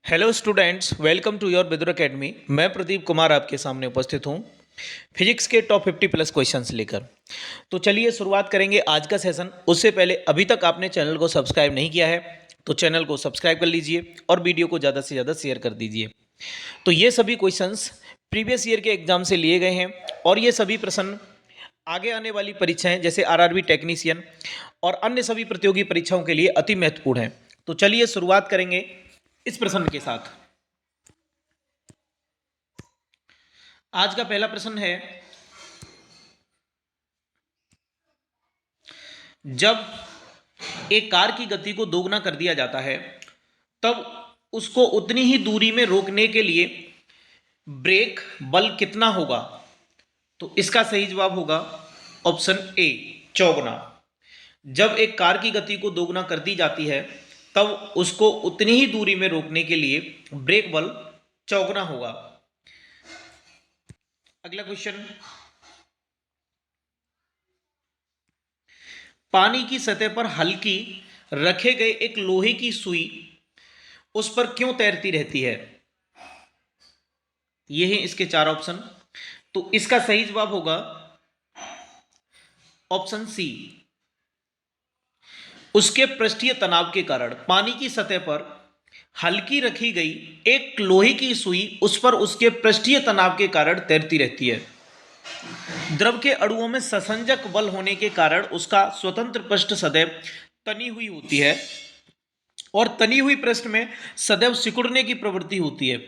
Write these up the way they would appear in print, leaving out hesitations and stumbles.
Hello students, welcome to your Vidur academy. मैं प्रदीप कुमार आपके सामने उपस्थित हूँ फिजिक्स के टॉप 50 प्लस क्वेश्चंस लेकर। तो चलिए शुरुआत करेंगे आज का सेशन। उससे पहले अभी तक आपने चैनल को सब्सक्राइब नहीं किया है तो चैनल को सब्सक्राइब कर लीजिए और वीडियो को ज़्यादा से ज़्यादा शेयर कर दीजिए। तो ये सभी क्वेश्चंस प्रीवियस ईयर के एग्जाम से लिए गए हैं और ये सभी प्रश्न आगे आने वाली परीक्षाएं जैसे आरआरबी टेक्नीशियन और अन्य सभी प्रतियोगी परीक्षाओं के लिए अति महत्वपूर्ण है। तो चलिए शुरुआत करेंगे इस प्रश्न के साथ। आज का पहला प्रश्न है, जब एक कार की गति को दोगुना कर दिया जाता है तब उसको उतनी ही दूरी में रोकने के लिए ब्रेक बल कितना होगा? तो इसका सही जवाब होगा ऑप्शन ए, चौगुना। जब एक कार की गति को दोगुना कर दी जाती है तब उसको उतनी ही दूरी में रोकने के लिए ब्रेक बल चौगुना होगा। अगला क्वेश्चन, पानी की सतह पर हल्की रखे गए एक लोहे की सुई उस पर क्यों तैरती रहती है? ये हैं इसके चार ऑप्शन। तो इसका सही जवाब होगा ऑप्शन सी, उसके पृष्ठीय तनाव के कारण। पानी की सतह पर हल्की रखी गई एक लोहे की सुई उस पर उसके पृष्ठीय तनाव के कारण तैरती रहती है। द्रव के अणुओं में ससंजक बल होने के कारण उसका स्वतंत्र पृष्ठ सदैव तनी हुई होती है और तनी हुई पृष्ठ में सदैव सिकुड़ने की प्रवृत्ति होती है।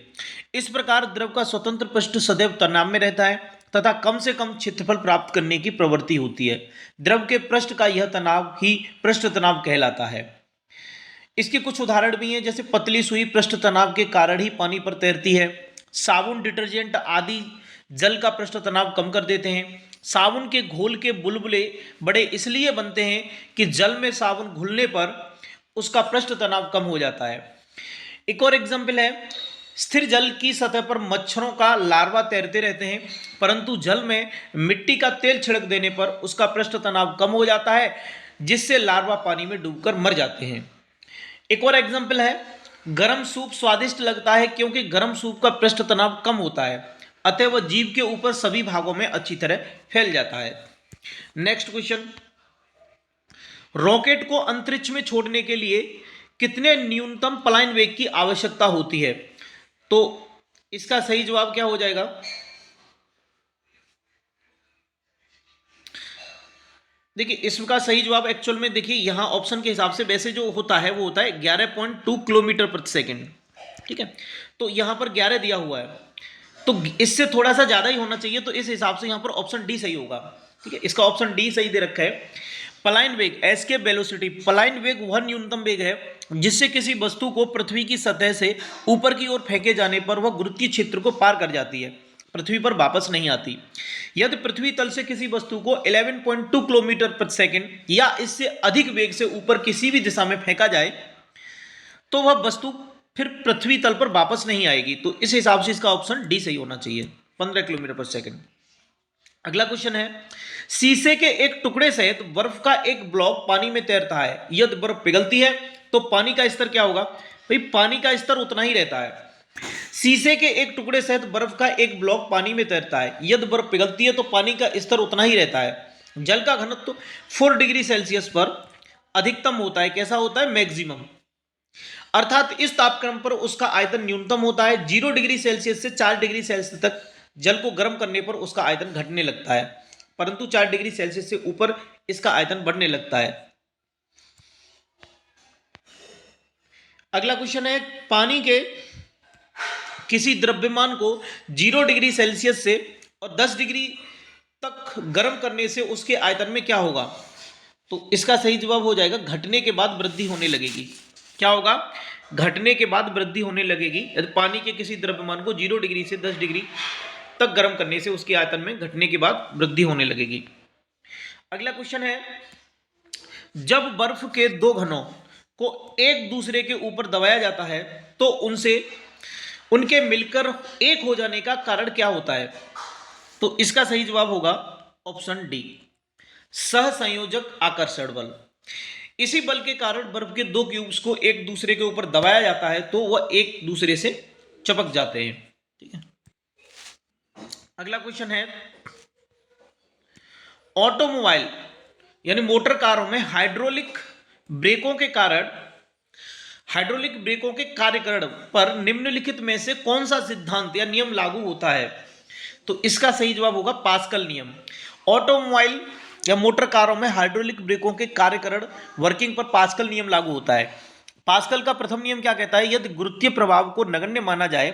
इस प्रकार द्रव का स्वतंत्र पृष्ठ सदैव तनाव में रहता है तथा कम से कम क्षेत्रफल प्राप्त करने की प्रवृत्ति होती है। द्रव के पृष्ठ का यह तनाव ही पृष्ठ तनाव कहलाता है। इसके कुछ उदाहरण भी हैं, जैसे पतली सुई पृष्ठ तनाव के कारण ही पानी पर तैरती है। साबुन, डिटर्जेंट आदि जल का पृष्ठ तनाव कम कर देते हैं। साबुन के घोल के बुलबुले बड़े इसलिए बनते हैं कि जल में साबुन घुलने पर उसका पृष्ठ तनाव कम हो जाता है। एक और एग्जाम्पल है, स्थिर जल की सतह पर मच्छरों का लार्वा तैरते रहते हैं परंतु जल में मिट्टी का तेल छिड़क देने पर उसका पृष्ठ तनाव कम हो जाता है जिससे लार्वा पानी में डूबकर मर जाते हैं। एक और एग्जाम्पल है, गर्म सूप स्वादिष्ट लगता है क्योंकि गर्म सूप का पृष्ठ तनाव कम होता है अतः वह जीभ के ऊपर सभी भागों में अच्छी तरह फैल जाता है। नेक्स्ट क्वेश्चन, रॉकेट को अंतरिक्ष में छोड़ने के लिए कितने न्यूनतम पलायन वेग की आवश्यकता होती है? तो इसका सही जवाब क्या हो जाएगा? देखिए इसका सही जवाब एक्चुअल में देखिए यहां ऑप्शन के हिसाब से वैसे जो होता है वो होता है 11.2 किलोमीटर प्रति सेकंड। ठीक है, तो यहां पर 11 दिया हुआ है तो इससे थोड़ा सा ज्यादा ही होना चाहिए, तो इस हिसाब से यहां पर ऑप्शन डी सही होगा। ठीक है, इसका ऑप्शन डी सही दे रखा है। पलायन वेग, एस्केप वेलोसिटी, पलायन वेग वह न्यूनतम वेग है जिससे किसी वस्तु को पृथ्वी की सतह से ऊपर की ओर फेंके जाने पर वह गुरुत्वीय क्षेत्र को पार कर जाती है, पृथ्वी पर वापस नहीं आती। यदि पृथ्वी तल से किसी वस्तु को 11.2 किलोमीटर प्रति सेकंड या इससे अधिक वेग से ऊपर किसी भी दिशा में फेंका जाए तो वह वस्तु फिर पृथ्वी तल पर वापस नहीं आएगी। तो इस हिसाब से इसका ऑप्शन डी सही होना चाहिए, 15 किलोमीटर प्रति सेकंड। अगला क्वेश्चन है, शीशे के एक टुकड़े सहित बर्फ का एक ब्लॉक पानी में तैरता है। यदि बर्फ पिघलती है तो पानी का स्तर क्या होगा? भाई पानी का स्तर उतना ही रहता है। शीशे के एक टुकड़े सहित बर्फ का एक ब्लॉक पानी में तैरता है। यदि बर्फ पिघलती है तो पानी का स्तर उतना ही रहता है। जल का घनत्व 4 डिग्री सेल्सियस पर अधिकतम होता है। कैसा होता है? मैक्सिमम। अर्थात इस तापक्रम पर उसका आयतन न्यूनतम होता है। 0 डिग्री सेल्सियस से 4 डिग्री सेल्सियस तक जल को गर्म करने पर उसका आयतन घटने लगता है परंतु 4 डिग्री सेल्सियस से ऊपर इसका आयतन बढ़ने लगता है। अगला क्वेश्चन है, पानी के किसी द्रव्यमान को 0 डिग्री सेल्सियस से और 10 डिग्री तक गर्म करने से उसके आयतन में क्या होगा? तो इसका सही जवाब हो जाएगा घटने के बाद वृद्धि होने लगेगी। क्या होगा? घटने के बाद वृद्धि होने लगेगी। यदि पानी के किसी द्रव्यमान को 0 डिग्री से 10 डिग्री तक गर्म करने से उसके आयतन में घटने के बाद वृद्धि होने लगेगी। अगला क्वेश्चन है, जब बर्फ के दो घनों को एक दूसरे के ऊपर दबाया जाता है तो उनके मिलकर एक हो जाने का कारण क्या होता है? तो इसका सही जवाब होगा ऑप्शन डी, सहसंयोजक आकर्षण बल। इसी बल के कारण बर्फ के दो क्यूब्स को एक दूसरे के ऊपर दबाया जाता है तो वह एक दूसरे से चिपक जाते हैं। ठीक है, अगला क्वेश्चन है, ऑटोमोबाइल यानी मोटर कारों में हाइड्रोलिक ब्रेकों के कार्यकरण पर निम्नलिखित में से कौन सा सिद्धांत या नियम लागू होता है? तो इसका सही जवाब होगा पास्कल नियम। ऑटोमोबाइल या मोटर कारों में हाइड्रोलिक ब्रेकों के कार्यकरण वर्किंग पर पास्कल नियम लागू होता है। पास्कल का प्रथम नियम क्या कहता है? यदि गुरुत्वीय प्रभाव को नगण्य माना जाए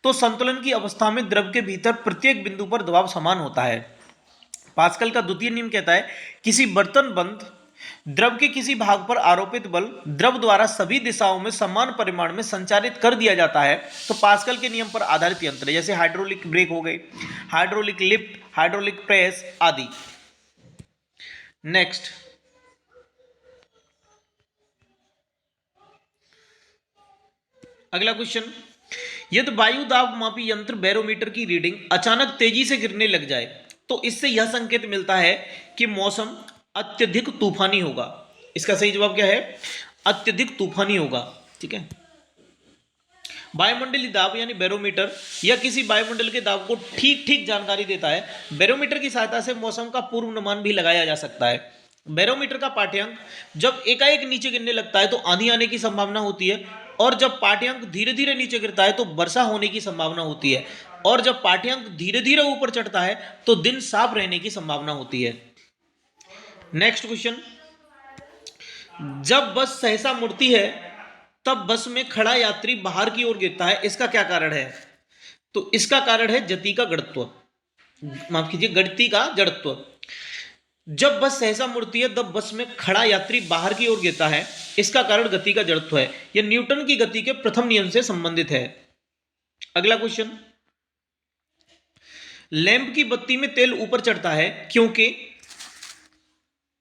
तो संतुलन की अवस्था में द्रव के भीतर प्रत्येक बिंदु पर दबाव समान होता है। पास्कल का द्वितीय नियम कहता है, किसी बर्तन बंद द्रव के किसी भाग पर आरोपित बल द्रव द्वारा सभी दिशाओं में समान परिमाण में संचारित कर दिया जाता है। तो पास्कल के नियम पर आधारित यंत्र जैसे हाइड्रोलिक ब्रेक हो गए, हाइड्रोलिक लिफ्ट, हाइड्रोलिक प्रेस आदि। नेक्स्ट, अगला क्वेश्चन, यदि वायु दाब मापी यंत्र बैरोमीटर की रीडिंग अचानक तेजी से गिरने लग जाए तो इससे यह संकेत मिलता है कि मौसम अत्यधिक तूफानी होगा। इसका सही जवाब क्या है? अत्यधिक तूफानी होगा। ठीक है, वायुमंडलीय दाब यानी बैरोमीटर या किसी वायुमंडल के दाब को ठीक ठीक जानकारी देता है। बैरोमीटर की सहायता से मौसम का पूर्वानुमान भी लगाया जा सकता है। बैरोमीटर का पाठ्यांक जब एकाएक नीचे गिरने लगता है तो आंधी आने की संभावना होती है, और जब पाठ्यांक धीरे धीरे नीचे गिरता है तो वर्षा होने की संभावना होती है, और जब पाठ्यांक धीरे धीरे ऊपर चढ़ता है तो दिन साफ रहने की संभावना होती है। नेक्स्ट क्वेश्चन, जब बस सहसा मुड़ती है तब बस में खड़ा यात्री बाहर की ओर गिरता है, इसका क्या कारण है? तो इसका कारण है गति का जड़त्व, माफ कीजिए गति का जड़त्व। जब बस सहसा मुड़ती है तब बस में खड़ा यात्री बाहर की ओर गिरता है, इसका कारण गति का जड़त्व है। यह न्यूटन की गति के प्रथम नियम से संबंधित है। अगला क्वेश्चन, लैंप की बत्ती में तेल ऊपर चढ़ता है क्योंकि?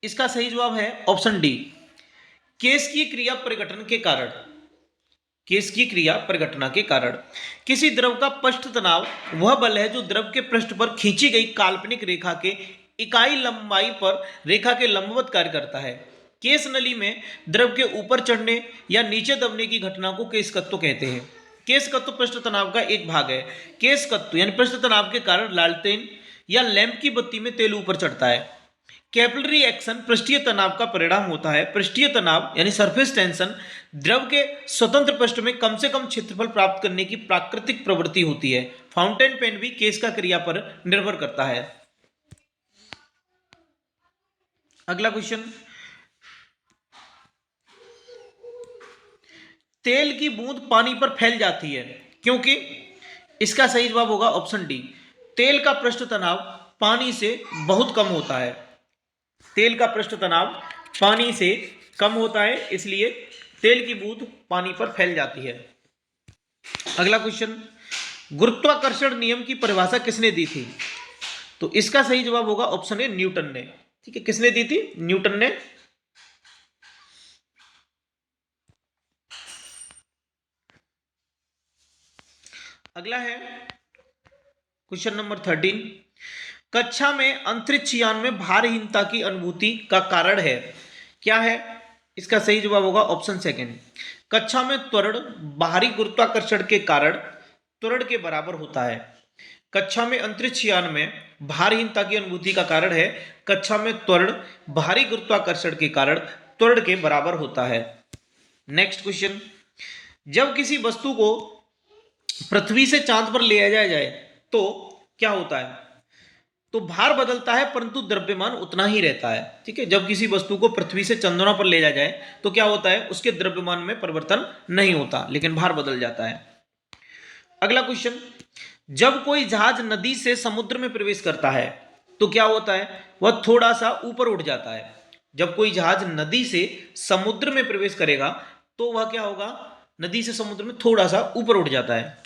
इसका सही जवाब है ऑप्शन डी, केश की क्रिया परिघटन के कारण। केश की क्रिया परिघटना के कारण। किसी द्रव का पृष्ठ तनाव वह बल है जो द्रव के पृष्ठ पर खींची गई काल्पनिक रेखा के इकाई लंबाई पर रेखा के लंबवत कार्य करता है। केश नली में द्रव के ऊपर चढ़ने या नीचे दबने की घटना को केशकत्व कहते हैं। केशकत्व पृष्ठ तनाव का एक भाग है। केशकत्व यानी पृष्ठ तनाव के कारण लालटेन या लैंप की बत्ती में तेल ऊपर चढ़ता है। कैपिलरी एक्शन पृष्ठीय तनाव का परिणाम होता है। पृष्ठीय तनाव यानी सरफेस टेंशन द्रव के स्वतंत्र पृष्ठ में कम से कम क्षेत्रफल प्राप्त करने की प्राकृतिक प्रवृत्ति होती है। फाउंटेन पेन भी केश का क्रिया पर निर्भर करता है। अगला क्वेश्चन, तेल की बूंद पानी पर फैल जाती है क्योंकि? इसका सही जवाब होगा ऑप्शन डी, तेल का पृष्ठ तनाव पानी से बहुत कम होता है। तेल का पृष्ठ तनाव पानी से कम होता है, इसलिए तेल की बूंद पानी पर फैल जाती है। अगला क्वेश्चन, गुरुत्वाकर्षण नियम की परिभाषा किसने दी थी? तो इसका सही जवाब होगा ऑप्शन ए, न्यूटन ने। ठीक है, किसने दी थी? न्यूटन ने। अगला है क्वेश्चन नंबर 13, कक्षा में अंतरिक्ष यान में भारहीनता की अनुभूति का कारण है, क्या है? इसका सही जवाब होगा ऑप्शन सेकंड, कक्षा में त्वरण बाहरी गुरुत्वाकर्षण के कारण त्वरण के बराबर होता है। कक्षा में अंतरिक्ष यान में भारहीनता की अनुभूति का कारण है, कक्षा में त्वरण बाहरी गुरुत्वाकर्षण के कारण त्वरण के बराबर होता है। नेक्स्ट क्वेश्चन, जब किसी वस्तु को पृथ्वी से चांद पर ले जाया जाए तो क्या होता है? तो भार बदलता है परंतु द्रव्यमान उतना ही रहता है। ठीक है, जब किसी वस्तु को पृथ्वी से चंद्रमा पर ले जाया जाए तो क्या होता है? उसके द्रव्यमान में परिवर्तन नहीं होता, लेकिन भार बदल जाता है। अगला क्वेश्चन, जब कोई जहाज नदी से समुद्र में प्रवेश करता है तो क्या होता है? वह थोड़ा सा ऊपर उठ जाता है। जब कोई जहाज नदी से समुद्र में प्रवेश करेगा तो वह क्या होगा? नदी से समुद्र में थोड़ा सा ऊपर उठ जाता है।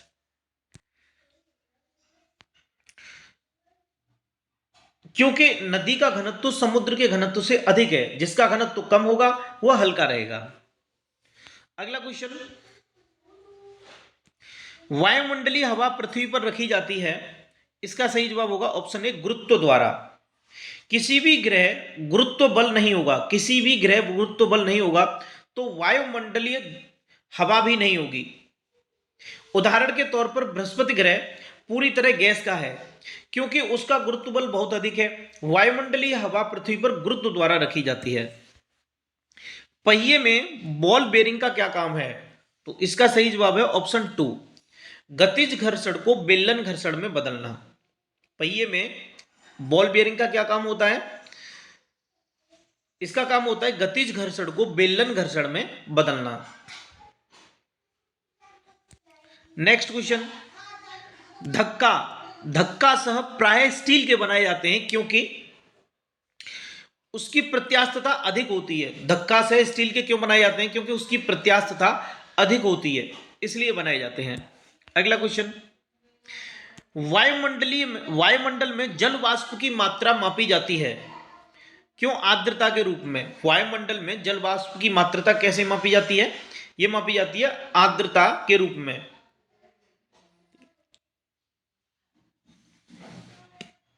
क्योंकि नदी का घनत्व समुद्र के घनत्व से अधिक है, जिसका घनत्व कम होगा वह हल्का रहेगा। अगला क्वेश्चन, वायुमंडलीय हवा पृथ्वी पर रखी जाती है, इसका सही जवाब होगा ऑप्शन ए, गुरुत्व द्वारा। किसी भी ग्रह गुरुत्व बल नहीं होगा, किसी भी ग्रह गुरुत्व बल नहीं होगा तो वायुमंडलीय हवा भी नहीं होगी। उदाहरण के तौर पर बृहस्पति ग्रह पूरी तरह गैस का है क्योंकि उसका गुरुत्व बल बहुत अधिक है। वायुमंडलीय हवा पृथ्वी पर गुरुत्व द्वारा रखी जाती है। पहिए में बॉल बेरिंग का क्या काम है? तो इसका सही जवाब है ऑप्शन 2, गतिज घर्षण को बेलन घर्षण में बदलना। पहिए में बॉल बेरिंग का क्या काम होता है? इसका काम होता है गतिज घर्षण को बेलन घर्षण में बदलना। नेक्स्ट क्वेश्चन, धक्का, धक्का सह प्राय स्टील के बनाए जाते हैं क्योंकि उसकी प्रत्यास्थता अधिक होती है। धक्का सह स्टील के क्यों बनाए जाते हैं? क्योंकि उसकी प्रत्यास्थता अधिक होती है, इसलिए बनाए जाते हैं। अगला क्वेश्चन, वायुमंडल में जल वाष्प की मात्रा मापी जाती है क्यों? आर्द्रता के रूप में। वायुमंडल में जल वाष्प की मात्रा कैसे मापी जाती है? यह मापी जाती है आर्द्रता के रूप में।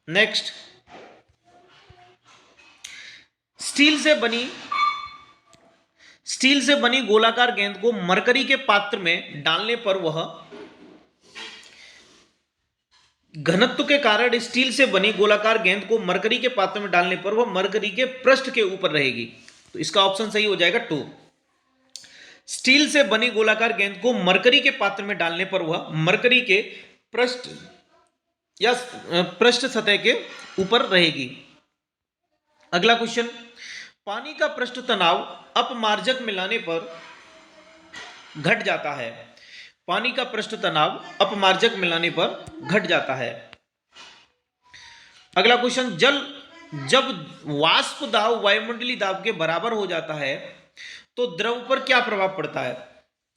नेक्स्ट, स्टील से बनी गोलाकार गेंद को मरकरी के पात्र में डालने पर वह घनत्व के कारण स्टील से बनी गोलाकार गेंद को मरकरी के पात्र में डालने पर वह मरकरी के पृष्ठ के ऊपर रहेगी। तो इसका ऑप्शन सही हो जाएगा 2। स्टील से बनी गोलाकार गेंद को मरकरी के पात्र में डालने पर वह मरकरी के पृष्ठ या पृष्ठ सतह के ऊपर रहेगी। अगला क्वेश्चन, पानी का पृष्ठ तनाव अपमार्जक मिलाने पर घट जाता है। पानी का पृष्ठ तनाव अपमार्जक मिलाने पर घट जाता है। अगला क्वेश्चन, जब वाष्प दाब वायुमंडलीय दाब के बराबर हो जाता है तो द्रव पर क्या प्रभाव पड़ता है?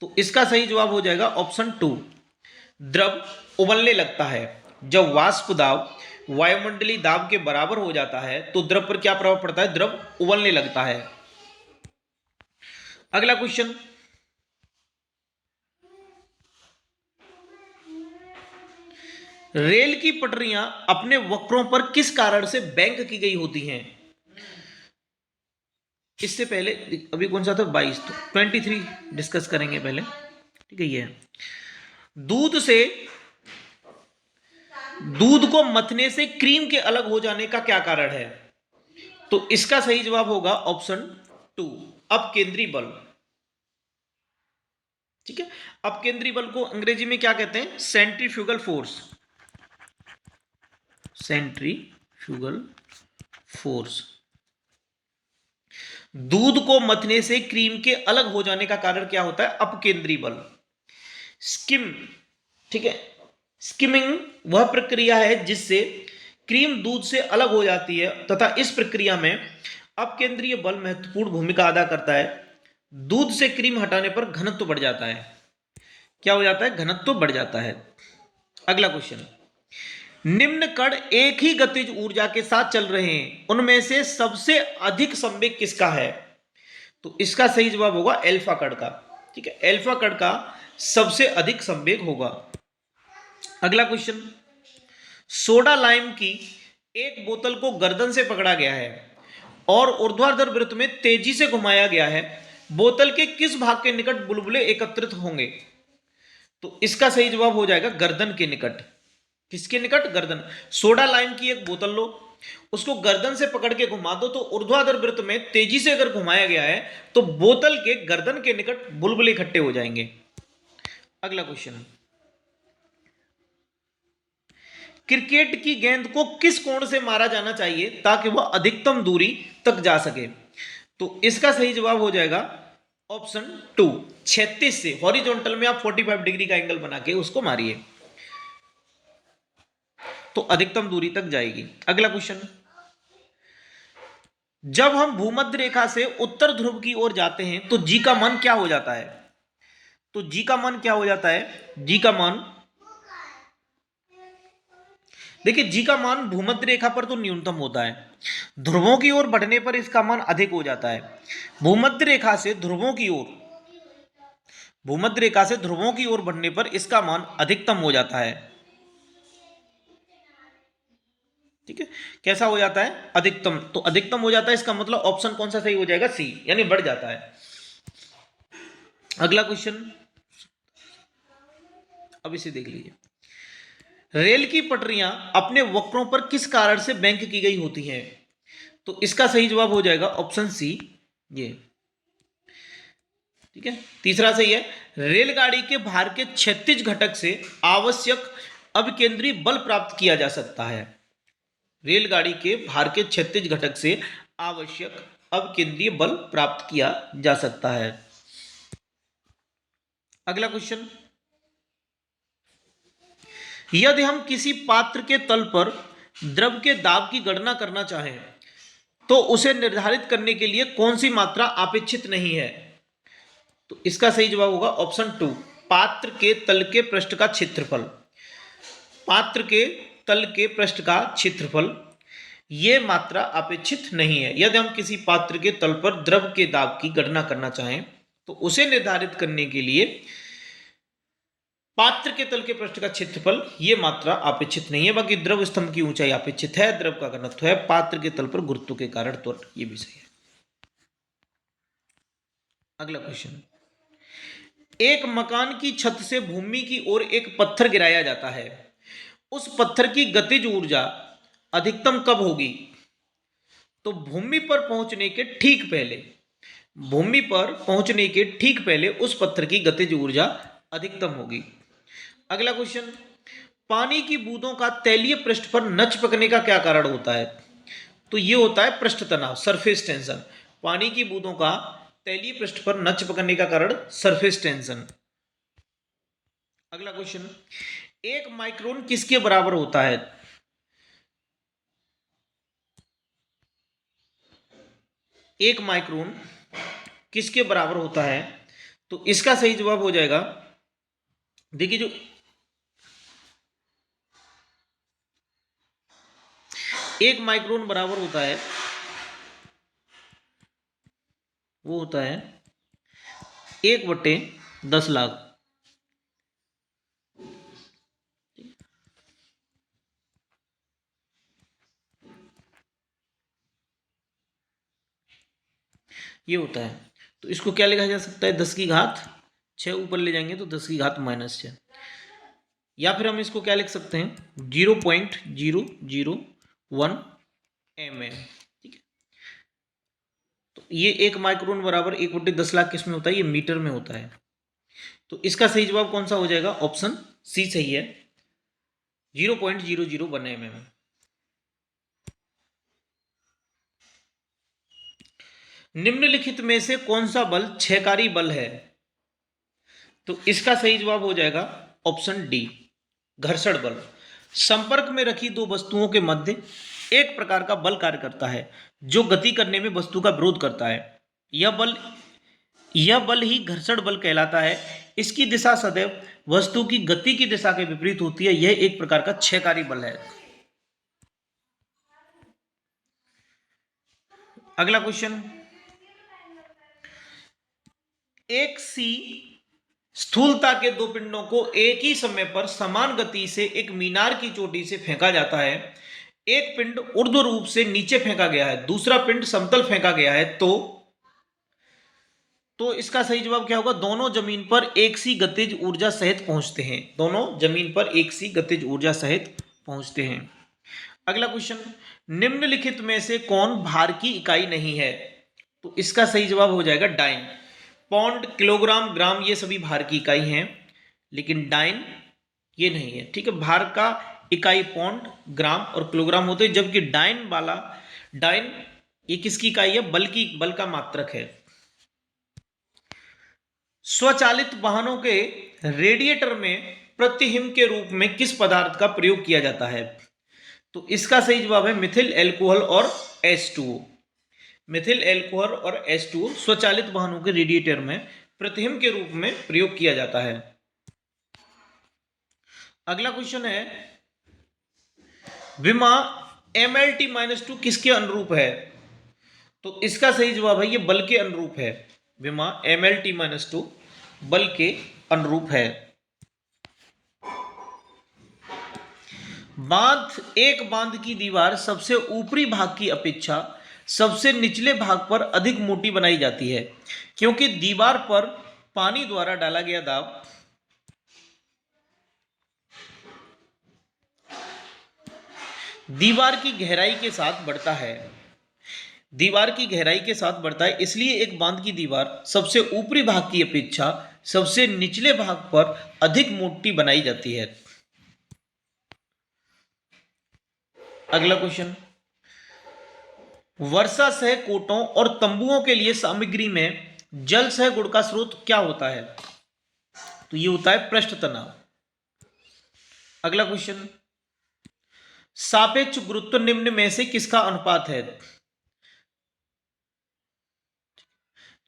तो इसका सही जवाब हो जाएगा ऑप्शन 2, द्रव उबलने लगता है। जब वाष्प दाब वायुमंडलीय दाब के बराबर हो जाता है तो द्रव पर क्या प्रभाव पड़ता है? द्रव उबलने लगता है। अगला क्वेश्चन, रेल की पटरियां अपने वक्रों पर किस कारण से बैंक की गई होती हैं? इससे पहले अभी कौन सा था? 22, तो 23 डिस्कस करेंगे पहले, ठीक है। ये दूध को मथने से क्रीम के अलग हो जाने का क्या कारण है? तो इसका सही जवाब होगा ऑप्शन 2, अपकेंद्री बल। ठीक है, अपकेंद्री बल को अंग्रेजी में क्या कहते हैं? Centrifugal force. Centrifugal force. दूध को मथने से क्रीम के अलग हो जाने का कारण क्या होता है? अपकेंद्री बल। स्किम, ठीक है, स्किमिंग वह प्रक्रिया है जिससे क्रीम दूध से अलग हो जाती है तथा इस प्रक्रिया में अपकेंद्रीय बल महत्वपूर्ण भूमिका अदा करता है। दूध से क्रीम हटाने पर घनत्व बढ़ जाता है। क्या हो जाता है? घनत्व बढ़ जाता है। अगला क्वेश्चन, निम्न कण एक ही गतिज ऊर्जा के साथ चल रहे हैं, उनमें से सबसे अधिक संवेग किसका है? तो इसका सही जवाब होगा एल्फा कण का। ठीक है, एल्फा कण का सबसे अधिक संवेग होगा। अगला क्वेश्चन, सोडा लाइम की एक बोतल को गर्दन से पकड़ा गया है और ऊर्ध्वाधर वृत्त में तेजी से घुमाया गया है। बोतल के किस भाग के निकट बुलबुले एकत्रित होंगे? तो इसका सही जवाब हो जाएगा गर्दन के निकट। किसके निकट? गर्दन। सोडा लाइम की एक बोतल लो, उसको गर्दन से पकड़ के घुमा दो तो ऊर्ध्वाधर वृत्त में तेजी से अगर घुमाया गया है तो बोतल के गर्दन के निकट बुलबुले इकट्ठे हो जाएंगे। अगला क्वेश्चन, क्रिकेट की गेंद को किस कोण से मारा जाना चाहिए ताकि वह अधिकतम दूरी तक जा सके? तो इसका सही जवाब हो जाएगा ऑप्शन 2, 36 से। हॉरिजॉन्टल में आप 45 डिग्री का एंगल बना के उसको मारिए तो अधिकतम दूरी तक जाएगी। अगला क्वेश्चन, जब हम भूमध्य रेखा से उत्तर ध्रुव की ओर जाते हैं तो जी का मान क्या हो जाता है? तो जी का मान क्या हो जाता है? जी का मान, देखिए जी का मान भूमध्य रेखा पर तो न्यूनतम होता है, ध्रुवों की ओर बढ़ने पर इसका मान अधिक हो जाता है। भूमध्य रेखा से ध्रुवों की ओर, भूमध्य रेखा से ध्रुवों की ओर बढ़ने पर इसका मान अधिकतम हो जाता है। ठीक है, कैसा हो जाता है, अधिकतम। तो अधिकतम हो जाता है, इसका मतलब ऑप्शन कौन सा सही हो जाएगा, सी, यानी बढ़ जाता है। अगला क्वेश्चन, अब इसे देख लीजिए। रेल की पटरियां अपने वक्रों पर किस कारण से बैंक की गई होती हैं? तो इसका सही जवाब हो जाएगा ऑप्शन सी, ये। ठीक है, तीसरा सही है, रेलगाड़ी के भार के क्षैतिज घटक से आवश्यक अभिकेंद्री बल प्राप्त किया जा सकता है। रेलगाड़ी के भार के क्षैतिज घटक से आवश्यक अभिकेंद्रीय बल प्राप्त किया जा सकता है। अगला क्वेश्चन, यदि हम किसी पात्र के तल पर द्रव के दाब की गणना करना चाहें तो उसे निर्धारित करने के लिए कौन सी मात्रा अपेक्षित नहीं है? तो इसका सही जवाब होगा ऑप्शन टू, पात्र के तल के पृष्ठ का क्षेत्रफल। पात्र के तल के पृष्ठ का क्षेत्रफल, ये मात्रा अपेक्षित नहीं है। यदि हम किसी पात्र के तल पर द्रव के दाब की गणना करना चाहें तो उसे निर्धारित करने के लिए पात्र के तल के पृष्ठ का क्षेत्रफल, ये मात्रा अपेक्षित नहीं है। बाकी द्रव स्तंभ की ऊंचाई अपेक्षित है, द्रव का घनत्व है, पात्र के तल पर गुरुत्व के कारण त्वरण, ये भी सही है। अगला क्वेश्चन, एक मकान की छत से भूमि की ओर एक पत्थर गिराया जाता है, उस पत्थर की गतिज ऊर्जा अधिकतम कब होगी? तो भूमि पर पहुंचने के ठीक पहले, भूमि पर पहुंचने के ठीक पहले उस पत्थर की गतिज ऊर्जा अधिकतम होगी। अगला क्वेश्चन, पानी की बूंदों का तैलीय पृष्ठ पर न चिपकने का क्या कारण होता है? तो ये होता है पृष्ठ तनाव, सरफेस टेंशन। पानी की बूंदों का तैलीय पृष्ठ पर न चिपकने का कारण सरफेस टेंशन। अगला क्वेश्चन, एक माइक्रोन किसके बराबर होता है? एक माइक्रोन किसके बराबर होता है? तो इसका सही जवाब हो जाएगा, देखिए जो एक माइक्रोन बराबर होता है वो होता है 1/10,00,000। ये होता है, तो इसको क्या लिखा जा सकता है, 10⁻6, ऊपर ले जाएंगे तो 10⁻⁻6, या फिर हम इसको क्या लिख सकते हैं 0.001 mm। ठीक है, तो ये एक माइक्रोन बराबर 1/10,00,000 किस में होता है, ये मीटर में होता है। तो इसका सही जवाब कौन सा हो जाएगा, ऑप्शन सी सही है, 0.001 mm। निम्नलिखित में से कौन सा बल क्षयकारी बल है? तो इसका सही जवाब हो जाएगा ऑप्शन डी, घर्षण बल। संपर्क में रखी दो वस्तुओं के मध्य एक प्रकार का बल कार्य करता है जो गति करने में वस्तु का विरोध करता है। यह बल ही घर्षण बल कहलाता है। इसकी दिशा सदैव वस्तु की गति की दिशा के विपरीत होती है। यह एक प्रकार का क्षयकारी बल है। अगला क्वेश्चन, एक सी स्थूलता के दो पिंडों को एक ही समय पर समान गति से एक मीनार की चोटी से फेंका जाता है। एक पिंड ऊर्ध्व रूप से नीचे फेंका गया है, दूसरा पिंड समतल फेंका गया है, तो इसका सही जवाब क्या होगा, दोनों जमीन पर एक सी गतिज ऊर्जा सहित पहुंचते हैं। दोनों जमीन पर एक सी गतिज ऊर्जा सहित पहुंचते हैं। अगला क्वेश्चन, निम्नलिखित में से कौन भार की इकाई नहीं है? तो इसका सही जवाब हो जाएगा डाइन। पौंड, किलोग्राम, ग्राम ये सभी भार की इकाई हैं, लेकिन डाइन ये नहीं है। ठीक है, भार का इकाई पौंड, ग्राम और किलोग्राम होते हैं, जबकि डाइन ये किसकी इकाई है, बल का मात्रक है। स्वचालित वाहनों के रेडिएटर में प्रतिहिम के रूप में किस पदार्थ का प्रयोग किया जाता है? तो इसका सही जवाब है मिथिल एल्कोहल और H2O। मिथिल एल्कोहल और H2O स्वचालित वाहनों के रेडिएटर में प्रतिहिम के रूप में प्रयोग किया जाता है। अगला क्वेश्चन है, विमा MLT-2 किसके अनुरूप है? तो इसका सही जवाब है ये बल के अनुरूप है। विमा MLT-2 बल के अनुरूप है। एक बांध की दीवार सबसे ऊपरी भाग की अपेक्षा सबसे निचले भाग पर अधिक मोटी बनाई जाती है क्योंकि दीवार पर पानी द्वारा डाला गया दाब दीवार की गहराई के साथ बढ़ता है। दीवार की गहराई के साथ बढ़ता है, इसलिए एक बांध की दीवार सबसे ऊपरी भाग की अपेक्षा सबसे निचले भाग पर अधिक मोटी बनाई जाती है। अगला क्वेश्चन, वर्षा सह कोटों और तंबुओं के लिए सामग्री में जल सह गुण का स्रोत क्या होता है? तो ये होता है पृष्ठ तनाव। अगला क्वेश्चन, सापेक्ष गुरुत्व निम्न में से किसका अनुपात है?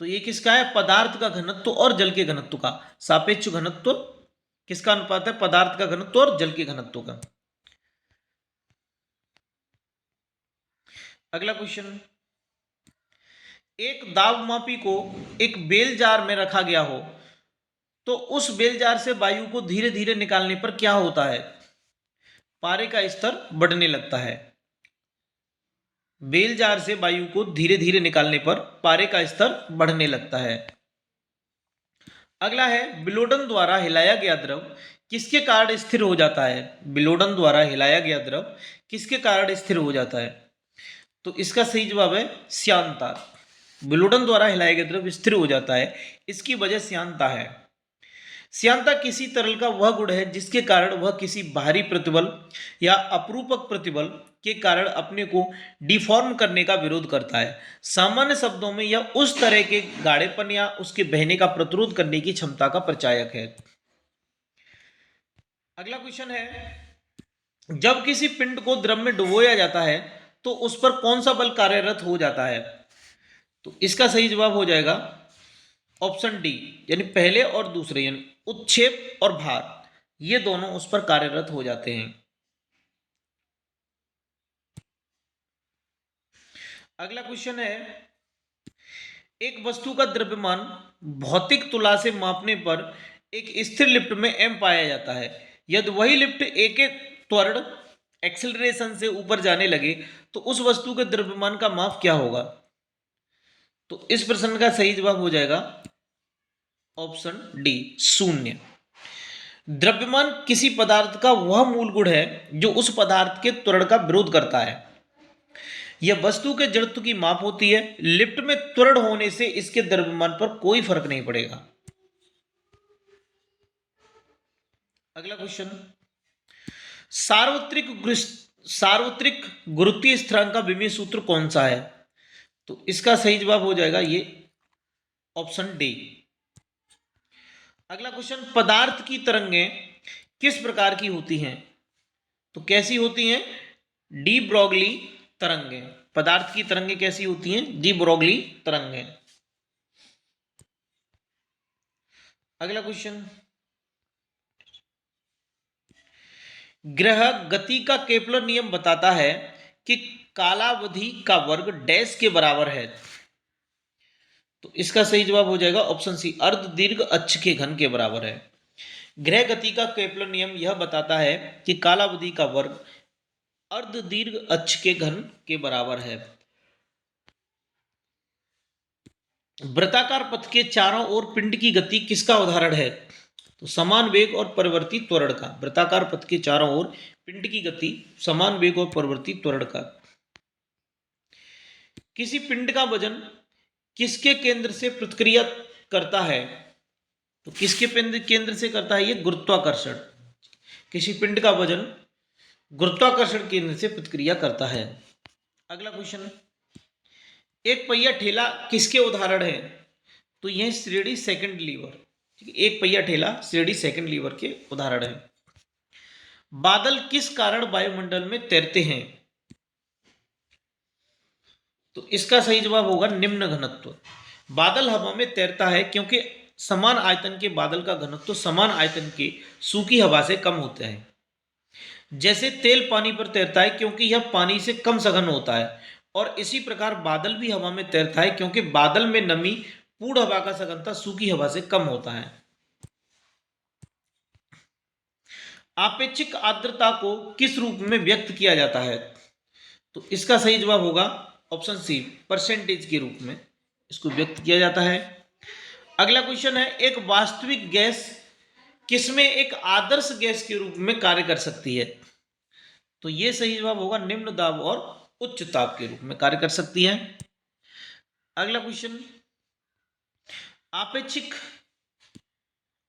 तो ये किसका है? पदार्थ का घनत्व और जल के घनत्व का। सापेक्ष घनत्व किसका अनुपात है? पदार्थ का घनत्व और जल के घनत्व का। अगला क्वेश्चन, एक दाबमापी को एक बेल जार में रखा गया हो तो उस बेल जार से वायु को धीरे धीरे निकालने पर क्या होता है? पारे का स्तर बढ़ने लगता है। बेल जार से वायु को धीरे धीरे निकालने पर पारे का स्तर बढ़ने लगता है। अगला है, विलोडन द्वारा हिलाया गया द्रव किसके कारण स्थिर हो जाता है? विलोडन द्वारा हिलाया गया द्रव किसके कारण स्थिर हो जाता है? तो इसका सही जवाब है श्यानता। विलोडन द्वारा हिलाया गया द्रव स्थिर हो जाता है, इसकी वजह श्यानता है। श्यानता किसी तरल का वह गुण है जिसके कारण वह किसी बाहरी प्रतिबल या अपरूपक प्रतिबल के कारण अपने को डिफॉर्म करने का विरोध करता है। सामान्य शब्दों में यह उस तरह के गाढ़ेपन या उसके बहने का प्रतिरोध करने की क्षमता का प्रचायक है। अगला क्वेश्चन है, जब किसी पिंड को द्रव में डुबोया जाता है तो उस पर कौन सा बल कार्यरत हो जाता है? तो इसका सही जवाब हो जाएगा ऑप्शन डी, यानी पहले और दूसरे, यानी उत्क्षेप और भार, ये दोनों उस पर कार्यरत हो जाते हैं। अगला क्वेश्चन है, एक वस्तु का द्रव्यमान भौतिक तुला से मापने पर एक स्थिर लिफ्ट में m पाया जाता है। यदि वही लिफ्ट एक त्वरण एक्सेलरेशन से ऊपर जाने लगे तो उस वस्तु के द्रव्यमान का माप क्या होगा? तो इस प्रश्न का सही जवाब हो जाएगा ऑप्शन डी, 0। द्रव्यमान किसी पदार्थ का वह मूल गुण है जो उस पदार्थ के त्वरण का विरोध करता है। यह वस्तु के जड़त्व की माप होती है। लिफ्ट में त्वरण होने से इसके द्रव्यमान पर कोई फर्क नहीं पड़ेगा। अगला क्वेश्चन, सार्वत्रिक गुरुत्वीय स्थिरांक का विमीय सूत्र कौन सा है? तो इसका सही जवाब हो जाएगा ये ऑप्शन डी। अगला क्वेश्चन, पदार्थ की तरंगें किस प्रकार की होती हैं? तो कैसी होती हैं? डी ब्रोगली तरंगें। पदार्थ की तरंगें कैसी होती हैं? डी ब्रोगली तरंगें। अगला क्वेश्चन, ग्रह गति का केपलर नियम बताता है कि कालावधि का वर्ग डैश के बराबर है। तो इसका सही जवाब हो जाएगा ऑप्शन सी, अर्ध दीर्घ अक्ष के घन के बराबर है। ग्रह गति का केपलर नियम यह बताता है कि कालावधि का वर्ग अर्ध दीर्घ अक्ष के घन के बराबर है। वृत्ताकार पथ के चारों ओर पिंड की गति किसका उदाहरण है? तो समान वेग और परिवर्ती त्वरण का। वृत्ताकार पथ के चारों ओर पिंड की गति समान वेग और परिवर्ती त्वरण का। किसी पिंड का वजन किसके केंद्र से प्रतिक्रिया करता है? तो किसके केंद्र से करता है? ये गुरुत्वाकर्षण। किसी पिंड का वजन गुरुत्वाकर्षण केंद्र से प्रतिक्रिया करता है। अगला क्वेश्चन, एक पहिया ठेला किसके उदाहरण है? तो यह श्रेणी सेकंड लीवर। ठीक है, एक पहिया ठेला श्रेणी सेकंड लीवर के उदाहरण है। बादल किस कारण वायुमंडल में तैरते हैं? तो इसका सही जवाब होगा निम्न घनत्व। बादल हवा में तैरता है क्योंकि समान आयतन के बादल का घनत्व समान आयतन के सूखी हवा से कम होता है। जैसे तेल पानी पर तैरता है क्योंकि यह पानी से कम सघन होता है, और इसी प्रकार बादल भी हवा में तैरता है क्योंकि बादल में नमी पूर्ण हवा का सघनता सूखी हवा से कम होता है। आपेक्षिक आर्द्रता को किस रूप में व्यक्त किया जाता है? तो इसका सही जवाब होगा ऑप्शन सी, परसेंटेज के रूप में इसको व्यक्त किया जाता है। अगला क्वेश्चन है, एक वास्तविक गैस किसमें एक आदर्श गैस के रूप में कार्य कर सकती है? तो ये सही जवाब होगा निम्न दाब और उच्च ताप के रूप में कार्य कर सकती है। अगला क्वेश्चन,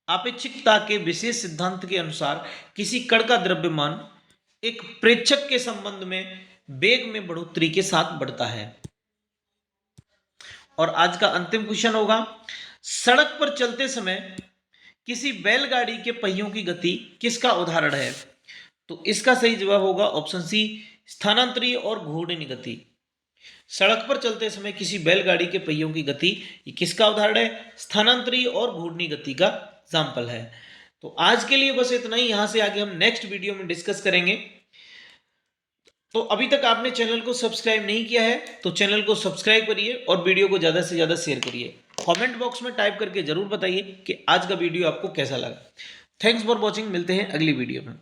आपेक्षिकता के विशेष सिद्धांत के अनुसार किसी कण का द्रव्यमान एक प्रेक्षक के संबंध में वेग में बढ़ोतरी के साथ बढ़ता है। और आज का अंतिम क्वेश्चन होगा, सड़क पर चलते समय किसी बैलगाड़ी के पहियों की गति किसका उदाहरण है? तो इसका सही जवाब होगा ऑप्शन सी, स्थानांतरी और घूर्णन गति। सड़क पर चलते समय किसी बैलगाड़ी के पहियों की गति, ये किसका उदाहरण है? स्थानांतरी और घूर्णी गति का एग्जाम्पल है। तो आज के लिए बस इतना ही, यहां से आगे हम नेक्स्ट वीडियो में डिस्कस करेंगे। तो अभी तक आपने चैनल को सब्सक्राइब नहीं किया है तो चैनल को सब्सक्राइब करिए और वीडियो को ज़्यादा से ज़्यादा शेयर करिए। कमेंट बॉक्स में टाइप करके जरूर बताइए कि आज का वीडियो आपको कैसा लगा। थैंक्स फॉर वॉचिंग, मिलते हैं अगली वीडियो में।